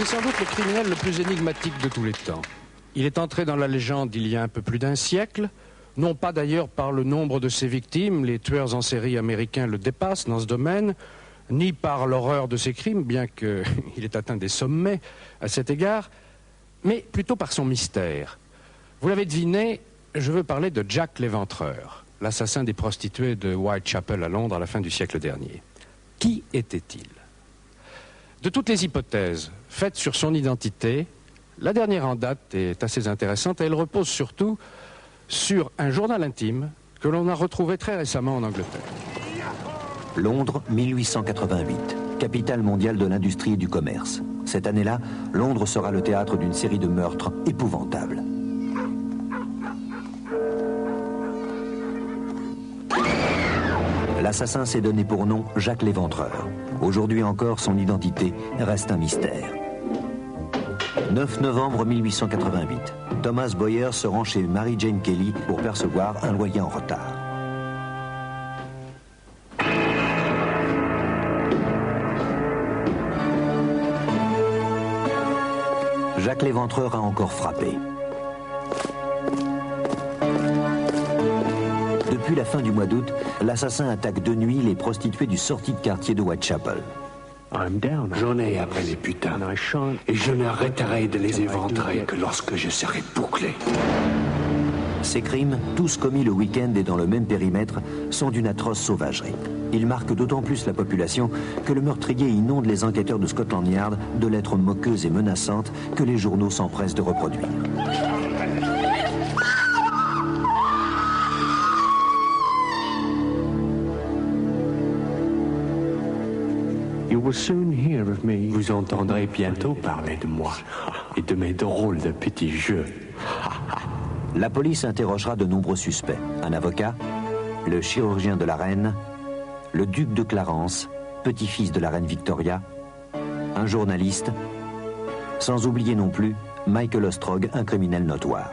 C'est sans doute le criminel le plus énigmatique de tous les temps. Il est entré dans la légende il y a un peu plus d'un siècle, non pas d'ailleurs par le nombre de ses victimes, les tueurs en série américains le dépassent dans ce domaine, ni par l'horreur de ses crimes, bien qu'il ait atteint des sommets à cet égard, mais plutôt par son mystère. Vous l'avez deviné, je veux parler de Jack l'Éventreur, l'assassin des prostituées de Whitechapel à Londres à la fin du siècle dernier. Qui était-il ? De toutes les hypothèses faites sur son identité, la dernière en date est assez intéressante et elle repose surtout sur un journal intime que l'on a retrouvé très récemment en Angleterre. Londres, 1888, capitale mondiale de l'industrie et du commerce. Cette année-là, Londres sera le théâtre d'une série de meurtres épouvantables. L'assassin s'est donné pour nom Jack l'Éventreur. Aujourd'hui encore, son identité reste un mystère. 9 novembre 1888, Thomas Boyer se rend chez Mary Jane Kelly pour percevoir un loyer en retard. Jack l'Éventreur a encore frappé. Depuis la fin du mois d'août, l'assassin attaque de nuit les prostituées du sortie de quartier de Whitechapel. J'en ai après les putains, et je n'arrêterai de les éventrer que lorsque je serai bouclé. Ces crimes, tous commis le week-end et dans le même périmètre, sont d'une atroce sauvagerie. Ils marquent d'autant plus la population que le meurtrier inonde les enquêteurs de Scotland Yard de lettres moqueuses et menaçantes que les journaux s'empressent de reproduire. Vous entendrez bientôt parler de moi et de mes drôles de petits jeux. La police interrogera de nombreux suspects. Un avocat, le chirurgien de la reine, le duc de Clarence, petit-fils de la reine Victoria, un journaliste, sans oublier non plus Michael Ostrog, un criminel notoire.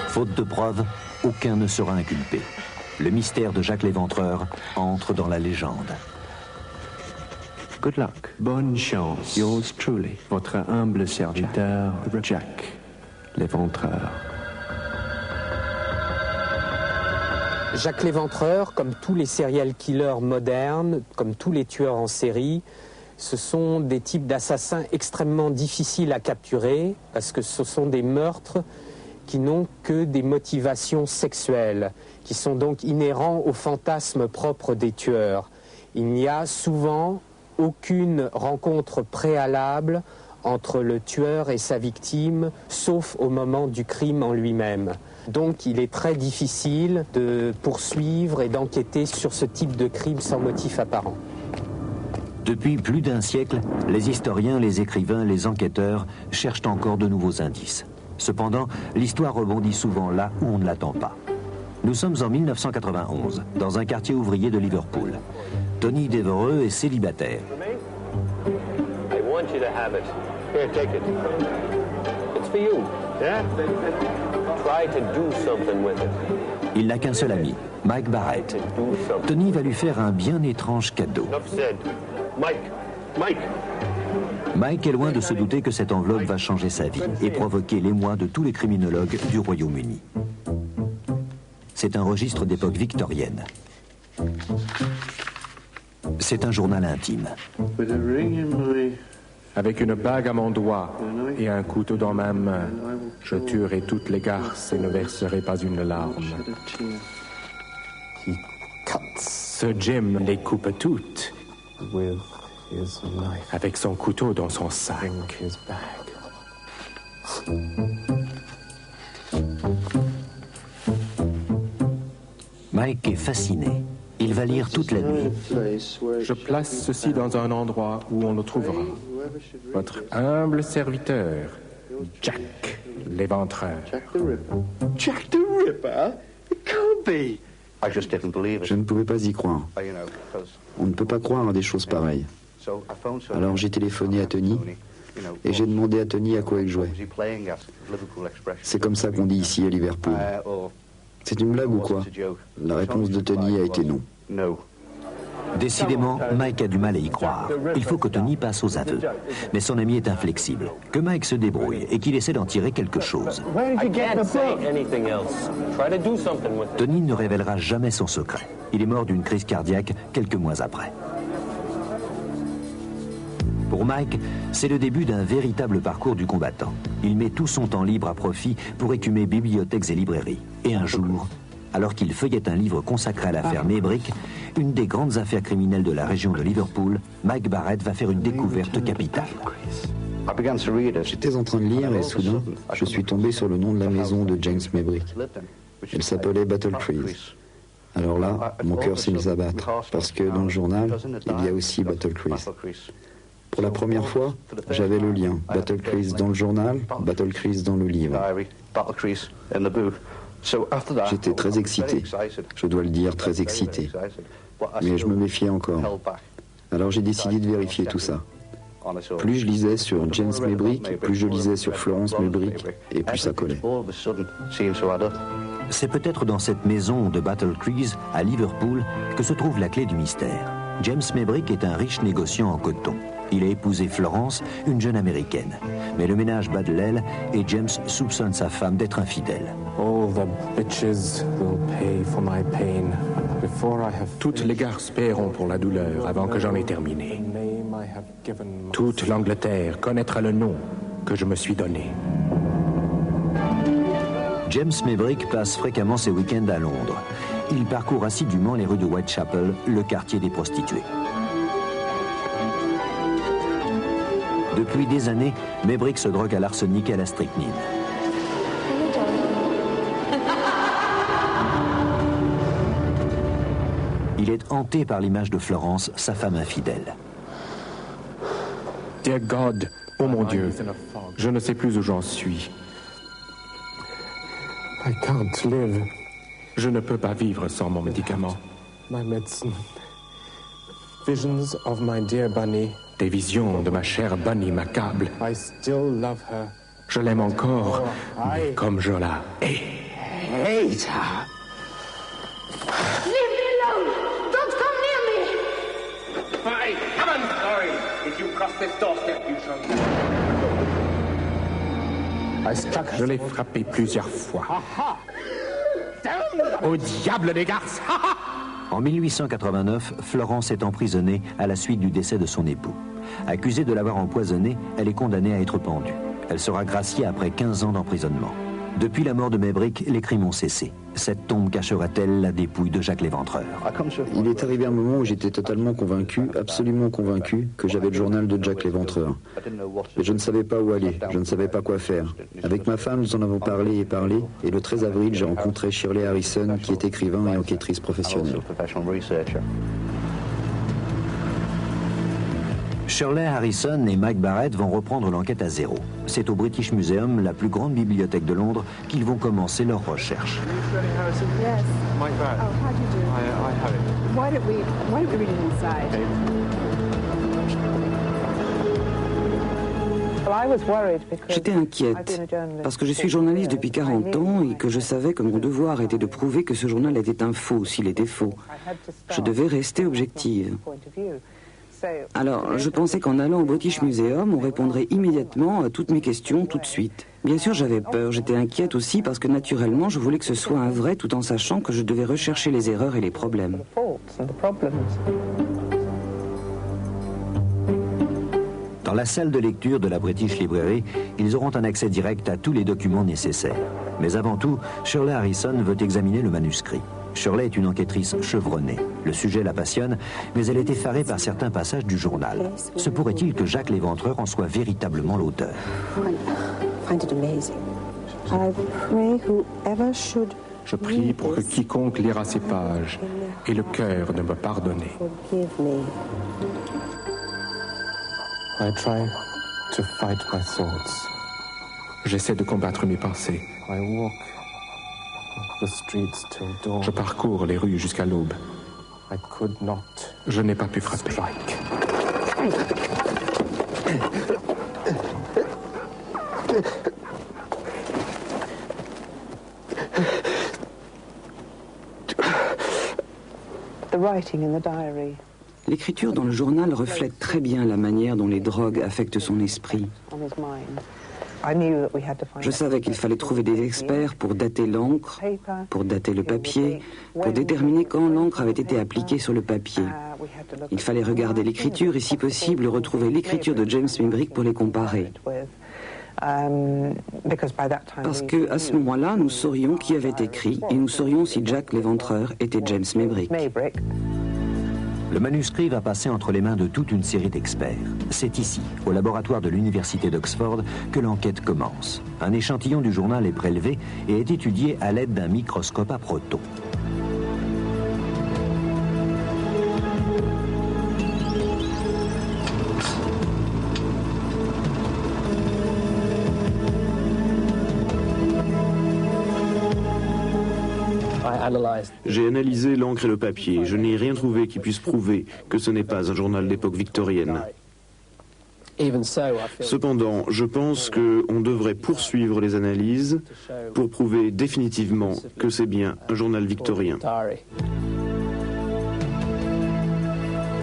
Faute de preuves, aucun ne sera inculpé. Le mystère de Jack l'Éventreur entre dans la légende. Good luck. Bonne chance. Yours truly. Votre humble serviteur, Jack l'Éventreur. Jack l'Éventreur, comme tous les serial killers modernes, comme tous les tueurs en série, ce sont des types d'assassins extrêmement difficiles à capturer parce que ce sont des meurtres qui n'ont que des motivations sexuelles, qui sont donc inhérents au fantasme propre des tueurs. Il n'y a souvent aucune rencontre préalable entre le tueur et sa victime, sauf au moment du crime en lui-même. Donc il est très difficile de poursuivre et d'enquêter sur ce type de crime sans motif apparent. Depuis plus d'un siècle, les historiens, les écrivains, les enquêteurs cherchent encore de nouveaux indices. Cependant, l'histoire rebondit souvent là où on ne l'attend pas. Nous sommes en 1991, dans un quartier ouvrier de Liverpool. Tony Devereux est célibataire. I want you to have it. Here, take it. It's for you. Yeah? Try to do something with it. Il n'a qu'un seul ami, Mike Barrett. Tony va lui faire un bien étrange cadeau. Enough said. Mike! Mike est loin de se douter que cette enveloppe va changer sa vie et provoquer l'émoi de tous les criminologues du Royaume-Uni. C'est un registre d'époque victorienne. C'est un journal intime. Avec une bague à mon doigt et un couteau dans ma main, je tuerai toutes les garces et ne verserai pas une larme. Ce Jim les coupe toutes avec son couteau dans son sac. Mike est fasciné. Il va lire toute la nuit. Je place ceci dans un endroit où on le trouvera. Votre humble serviteur, Jack l'Éventreur. Jack the Ripper? It can't be. Je ne pouvais pas y croire. On ne peut pas croire à des choses pareilles. Alors j'ai téléphoné à Tony et j'ai demandé à Tony à quoi il jouait. C'est comme ça qu'on dit ici à Liverpool. C'est une blague ou quoi? La réponse de Tony a été non. Décidément, Mike a du mal à y croire. Il faut que Tony passe aux aveux. Mais son ami est inflexible. Que Mike se débrouille et qu'il essaie d'en tirer quelque chose. Tony ne révélera jamais son secret. Il est mort d'une crise cardiaque quelques mois après. Pour Mike, c'est le début d'un véritable parcours du combattant. Il met tout son temps libre à profit pour écumer bibliothèques et librairies. Et un jour, alors qu'il feuillette un livre consacré à l'affaire Maybrick, une des grandes affaires criminelles de la région de Liverpool, Mike Barrett va faire une découverte capitale. J'étais en train de lire et soudain, je suis tombé sur le nom de la maison de James Maybrick. Elle s'appelait Battle Crease. Alors là, mon cœur s'est mis à battre, parce que dans le journal, il y a aussi Battle Crease. Pour la première fois, j'avais le lien. Battle Crease dans le journal, Battle Crease dans le livre. J'étais très excité, je dois le dire, très excité. Mais je me méfiais encore. Alors j'ai décidé de vérifier tout ça. Plus je lisais sur James Maybrick, plus je lisais sur Florence Maybrick, et plus ça collait. C'est peut-être dans cette maison de Battle Crease, à Liverpool, que se trouve la clé du mystère. James Maybrick est un riche négociant en coton. Il a épousé Florence, une jeune américaine. Mais le ménage bat de l'aile et James soupçonne sa femme d'être infidèle. Toutes les garces paieront pour la douleur avant que j'en ai terminé. Toute l'Angleterre connaîtra le nom que je me suis donné. James Maybrick passe fréquemment ses week-ends à Londres. Il parcourt assidûment les rues de Whitechapel, le quartier des prostituées. Depuis des années, Maybrick se drogue à l'arsenic et à la strychnine. Il est hanté par l'image de Florence, sa femme infidèle. Dear God, oh mon Dieu, je ne sais plus où j'en suis. I can't live. Je ne peux pas vivre sans mon médicament. My medicine. Visions of my dear Bunny. Des visions de ma chère Bunny m'accablent. I still love her. Je l'aime encore, mais comme je la hais. Hate her. Leave me alone! Don't come near me! I am sorry. If you cross this doorstep, you shall... Je l'ai frappé plusieurs fois. Au diable des garces! En 1889, Florence est emprisonnée à la suite du décès de son époux. Accusée de l'avoir empoisonnée, elle est condamnée à être pendue. Elle sera graciée après 15 ans d'emprisonnement. Depuis la mort de Maybrick, les crimes ont cessé. Cette tombe cachera-t-elle la dépouille de Jack l'Éventreur? Il est arrivé un moment où j'étais totalement convaincu, absolument convaincu, que j'avais le journal de Jack l'Éventreur. Mais je ne savais pas où aller, je ne savais pas quoi faire. Avec ma femme, nous en avons parlé, et le 13 avril, j'ai rencontré Shirley Harrison, qui est écrivain et enquêtrice professionnelle. Shirley Harrison et Mike Barrett vont reprendre l'enquête à zéro. C'est au British Museum, la plus grande bibliothèque de Londres, qu'ils vont commencer leurs recherches. Yes. Mike Barrett. Oh, how do you do? I have it. Why don't we read it inside? J'étais inquiète, parce que je suis journaliste depuis 40 ans et que je savais que mon devoir était de prouver que ce journal était un faux, s'il était faux. Je devais rester objective. Alors, je pensais qu'en allant au British Museum, on répondrait immédiatement à toutes mes questions tout de suite. Bien sûr, j'avais peur, j'étais inquiète aussi parce que naturellement, je voulais que ce soit un vrai tout en sachant que je devais rechercher les erreurs et les problèmes. Dans la salle de lecture de la British Library, ils auront un accès direct à tous les documents nécessaires. Mais avant tout, Shirley Harrison veut examiner le manuscrit. Shirley est une enquêtrice chevronnée. Le sujet la passionne, mais elle est effarée par certains passages du journal. Se pourrait-il que Jack l'Éventreur en soit véritablement l'auteur? Je prie pour que quiconque lira ces pages ait le cœur de me pardonner. I try to fight my thoughts. J'essaie de combattre mes pensées. I walk the streets till dawn. Je parcours les rues jusqu'à l'aube. I could not. Je n'ai pas pu frapper. The writing in the diary. L'écriture dans le journal reflète très bien la manière dont les drogues affectent son esprit. Je savais qu'il fallait trouver des experts pour dater l'encre, pour dater le papier, pour déterminer quand l'encre avait été appliquée sur le papier. Il fallait regarder l'écriture et, si possible, retrouver l'écriture de James Maybrick pour les comparer. Parce qu'à ce moment-là, nous saurions qui avait écrit et nous saurions si Jack l'Éventreur était James Maybrick. Le manuscrit va passer entre les mains de toute une série d'experts. C'est ici, au laboratoire de l'université d'Oxford, que l'enquête commence. Un échantillon du journal est prélevé et est étudié à l'aide d'un microscope à protons. J'ai analysé l'encre et le papier. Je n'ai rien trouvé qui puisse prouver que ce n'est pas un journal d'époque victorienne. Cependant, je pense qu'on devrait poursuivre les analyses pour prouver définitivement que c'est bien un journal victorien.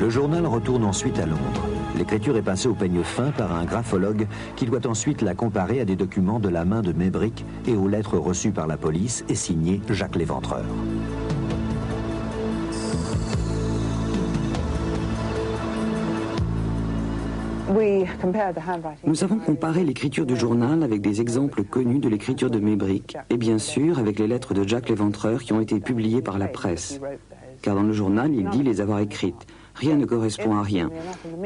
Le journal retourne ensuite à Londres. L'écriture est passée au peigne fin par un graphologue qui doit ensuite la comparer à des documents de la main de Maybrick et aux lettres reçues par la police et signées Jacques l'Éventreur. Nous avons comparé l'écriture du journal avec des exemples connus de l'écriture de Maybrick et bien sûr avec les lettres de Jack l'Éventreur qui ont été publiées par la presse. Car dans le journal, il dit les avoir écrites. Rien ne correspond à rien.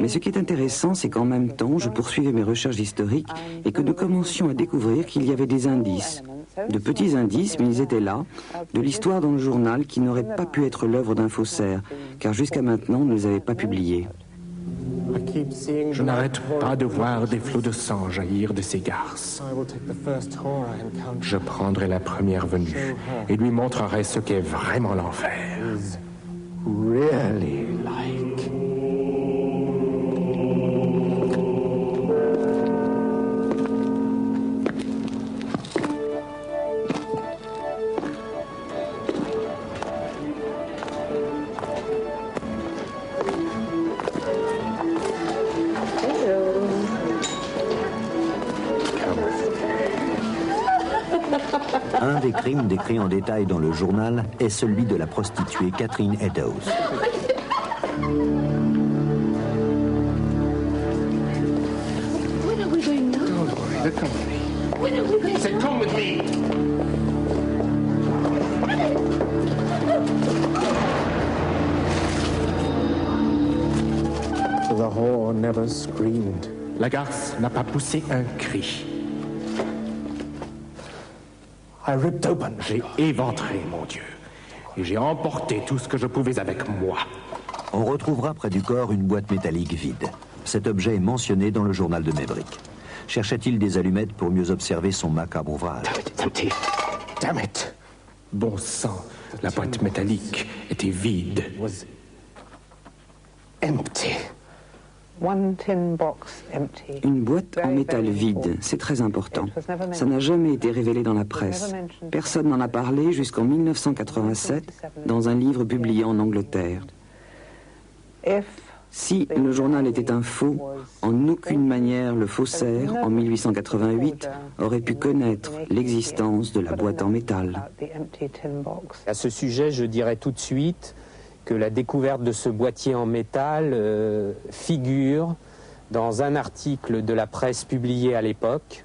Mais ce qui est intéressant, c'est qu'en même temps, je poursuivais mes recherches historiques et que nous commencions à découvrir qu'il y avait des indices. De petits indices, mais ils étaient là, de l'histoire dans le journal qui n'aurait pas pu être l'œuvre d'un faussaire, car jusqu'à maintenant, on ne les avait pas publiés. Je n'arrête pas de voir des flots de sang jaillir de ces garces. Je prendrai la première venue et lui montrerai ce qu'est vraiment l'enfer. Really like. Un des crimes décrits en détail dans le journal est celui de la prostituée Catherine Eddowes. When are we going now? Don't worry, they'll come with me. When are we going? Say, come with me! The whore never screamed. La garce n'a pas poussé un cri. I ripped open. J'ai éventré, mon Dieu. Et j'ai emporté tout ce que je pouvais avec moi. On retrouvera près du corps une boîte métallique vide. Cet objet est mentionné dans le journal de Maybrick. Cherchait-il des allumettes pour mieux observer son macabre ouvrage? Damn it! Bon sang, la boîte métallique était vide. Empty. Une boîte en métal vide, c'est très important. Ça n'a jamais été révélé dans la presse. Personne n'en a parlé jusqu'en 1987 dans un livre publié en Angleterre. Si le journal était un faux, en aucune manière le faussaire, en 1888, aurait pu connaître l'existence de la boîte en métal. À ce sujet, je dirais tout de suite que la découverte de ce boîtier en métal figure dans un article de la presse publié à l'époque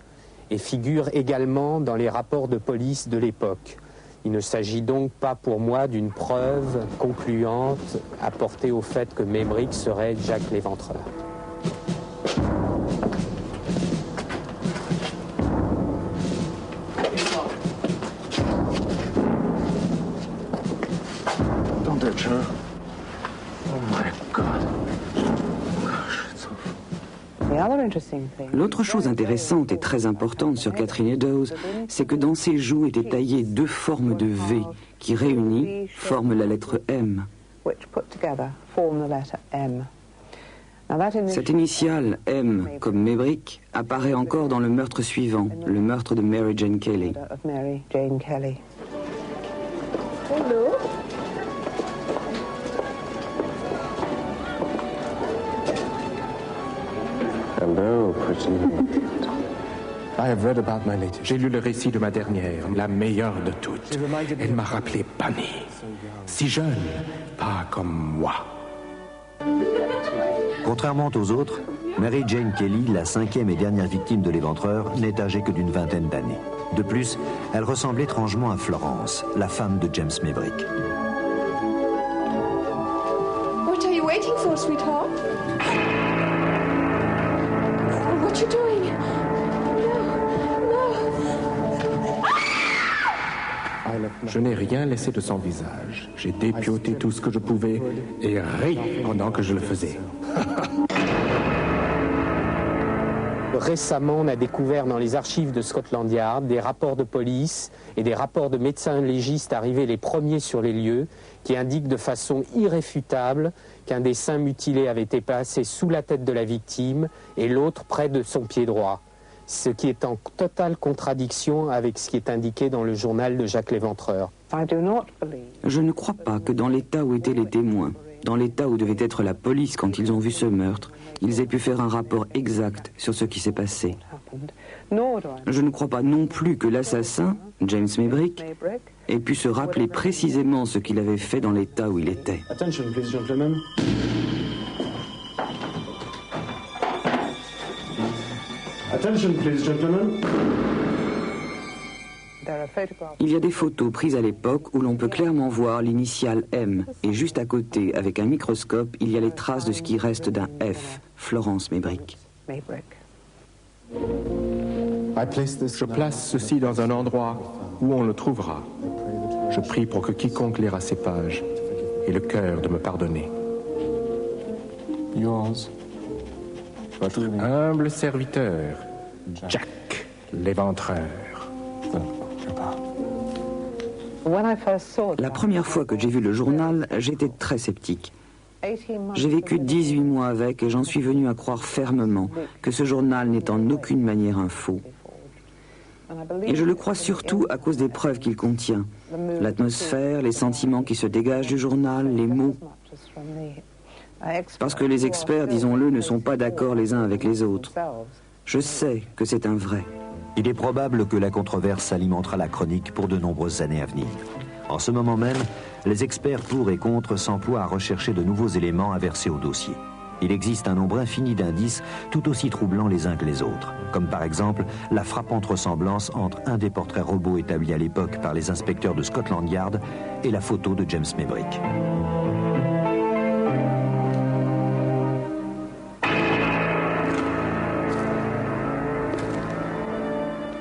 et figure également dans les rapports de police de l'époque. Il ne s'agit donc pas pour moi d'une preuve concluante apportée au fait que Maybrick serait Jack l'Éventreur. L'autre chose intéressante et très importante sur Catherine Eddowes, c'est que dans ses joues étaient taillées deux formes de V qui, réunies, forment la lettre M. Cette initiale M, comme Maybrick, apparaît encore dans le meurtre suivant, le meurtre de Mary Jane Kelly. Hello, pretty. J'ai lu le récit de ma dernière, la meilleure de toutes. Elle m'a rappelé Bunny. Si jeune, pas comme moi. Contrairement aux autres, Mary Jane Kelly, la cinquième et dernière victime de l'éventreur, n'est âgée que d'une vingtaine d'années. De plus, elle ressemble étrangement à Florence, la femme de James Maybrick. What are you waiting for, sweetheart? What you doing? Je n'ai rien laissé de son visage. J'ai dépioté tout ce que je pouvais et ri pendant que je le faisais. Récemment, on a découvert dans les archives de Scotland Yard des rapports de police et des rapports de médecins légistes arrivés les premiers sur les lieux qui indiquent de façon irréfutable qu'un des seins mutilés avait été placé sous la tête de la victime et l'autre près de son pied droit, ce qui est en totale contradiction avec ce qui est indiqué dans le journal de Jacques Léventreur. Je ne crois pas que dans l'état où étaient les témoins, dans l'état où devait être la police quand ils ont vu ce meurtre, ils aient pu faire un rapport exact sur ce qui s'est passé. Je ne crois pas non plus que l'assassin, James Maybrick, ait pu se rappeler précisément ce qu'il avait fait dans l'état où il était. Attention, please, gentlemen. Attention, please, gentlemen. Il y a des photos prises à l'époque où l'on peut clairement voir l'initiale M, et juste à côté, avec un microscope, il y a les traces de ce qui reste d'un F, Florence Maybrick. Je place ceci dans un endroit où on le trouvera. Je prie pour que quiconque lira ces pages ait le cœur de me pardonner. Votre humble serviteur, Jack Léventreur. La première fois que j'ai vu le journal, j'étais très sceptique. J'ai vécu 18 mois avec et j'en suis venu à croire fermement que ce journal n'est en aucune manière un faux. Et je le crois surtout à cause des preuves qu'il contient. L'atmosphère, les sentiments qui se dégagent du journal, les mots. Parce que les experts, disons-le, ne sont pas d'accord les uns avec les autres. Je sais que c'est un vrai. Il est probable que la controverse alimentera la chronique pour de nombreuses années à venir. En ce moment même, les experts pour et contre s'emploient à rechercher de nouveaux éléments à verser au dossier. Il existe un nombre infini d'indices tout aussi troublants les uns que les autres, comme par exemple la frappante ressemblance entre un des portraits robots établis à l'époque par les inspecteurs de Scotland Yard et la photo de James Maybrick.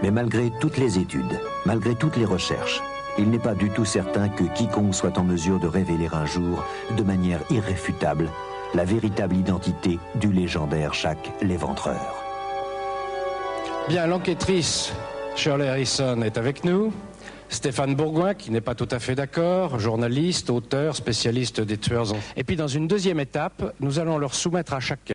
Mais malgré toutes les études, malgré toutes les recherches, il n'est pas du tout certain que quiconque soit en mesure de révéler un jour, de manière irréfutable, la véritable identité du légendaire Jacques Léventreur. Bien, l'enquêtrice Shirley Harrison est avec nous. Stéphane Bourgoin, qui n'est pas tout à fait d'accord, journaliste, auteur, spécialiste des tueurs en... Et puis dans une deuxième étape, nous allons leur soumettre à chacun